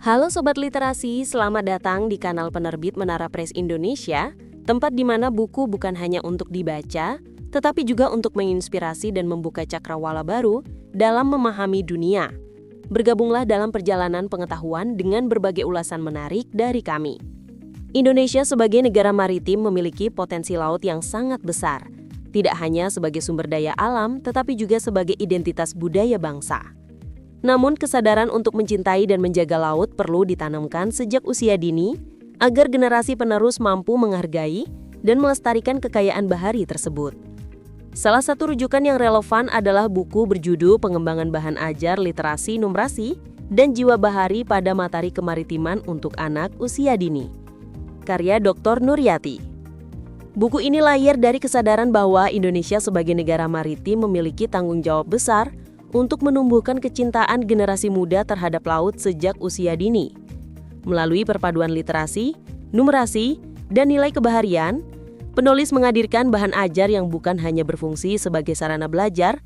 Halo Sobat Literasi, selamat datang di kanal penerbit Menara Press Indonesia, tempat di mana buku bukan hanya untuk dibaca, tetapi juga untuk menginspirasi dan membuka cakrawala baru dalam memahami dunia. Bergabunglah dalam perjalanan pengetahuan dengan berbagai ulasan menarik dari kami. Indonesia sebagai negara maritim memiliki potensi laut yang sangat besar, tidak hanya sebagai sumber daya alam, tetapi juga sebagai identitas budaya bangsa. Namun, kesadaran untuk mencintai dan menjaga laut perlu ditanamkan sejak usia dini agar generasi penerus mampu menghargai dan melestarikan kekayaan bahari tersebut. Salah satu rujukan yang relevan adalah buku berjudul Pengembangan Bahan Ajar Literasi Numerasi dan Jiwa Bahari pada Materi Kemaritiman untuk Anak Usia Dini, karya Dr. Nuryati. Buku ini lahir dari kesadaran bahwa Indonesia sebagai negara maritim memiliki tanggung jawab besar untuk menumbuhkan kecintaan generasi muda terhadap laut sejak usia dini. Melalui perpaduan literasi, numerasi, dan nilai kebaharian, penulis menghadirkan bahan ajar yang bukan hanya berfungsi sebagai sarana belajar,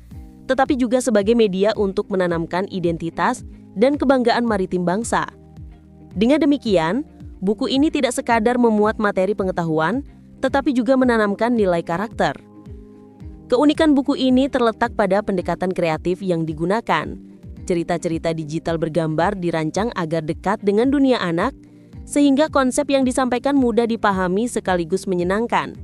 tetapi juga sebagai media untuk menanamkan identitas dan kebanggaan maritim bangsa. Dengan demikian, buku ini tidak sekadar memuat materi pengetahuan, tetapi juga menanamkan nilai karakter. Keunikan buku ini terletak pada pendekatan kreatif yang digunakan. Cerita-cerita digital bergambar dirancang agar dekat dengan dunia anak, sehingga konsep yang disampaikan mudah dipahami sekaligus menyenangkan.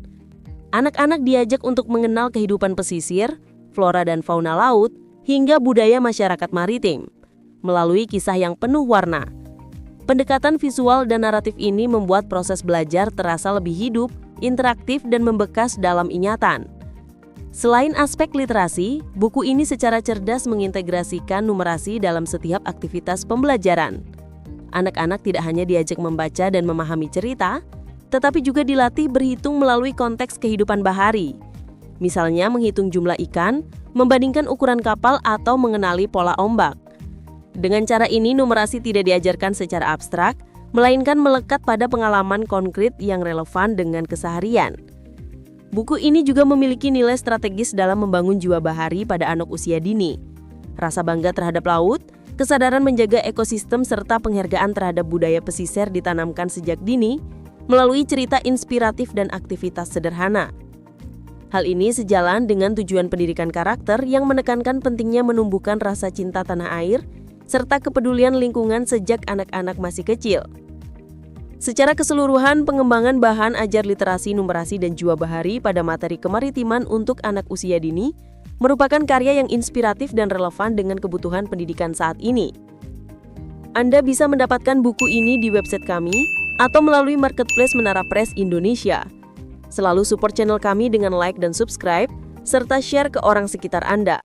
Anak-anak diajak untuk mengenal kehidupan pesisir, flora dan fauna laut, hingga budaya masyarakat maritim, melalui kisah yang penuh warna. Pendekatan visual dan naratif ini membuat proses belajar terasa lebih hidup, interaktif, dan membekas dalam ingatan. Selain aspek literasi, buku ini secara cerdas mengintegrasikan numerasi dalam setiap aktivitas pembelajaran. Anak-anak tidak hanya diajak membaca dan memahami cerita, tetapi juga dilatih berhitung melalui konteks kehidupan bahari. Misalnya menghitung jumlah ikan, membandingkan ukuran kapal, atau mengenali pola ombak. Dengan cara ini, numerasi tidak diajarkan secara abstrak, melainkan melekat pada pengalaman konkret yang relevan dengan keseharian. Buku ini juga memiliki nilai strategis dalam membangun jiwa bahari pada anak usia dini. Rasa bangga terhadap laut, kesadaran menjaga ekosistem, serta penghargaan terhadap budaya pesisir ditanamkan sejak dini melalui cerita inspiratif dan aktivitas sederhana. Hal ini sejalan dengan tujuan pendidikan karakter yang menekankan pentingnya menumbuhkan rasa cinta tanah air serta kepedulian lingkungan sejak anak-anak masih kecil. Secara keseluruhan, pengembangan bahan ajar literasi, numerasi, dan jiwa bahari pada materi kemaritiman untuk anak usia dini merupakan karya yang inspiratif dan relevan dengan kebutuhan pendidikan saat ini. Anda bisa mendapatkan buku ini di website kami atau melalui marketplace Menara Press Indonesia. Selalu support channel kami dengan like dan subscribe, serta share ke orang sekitar Anda.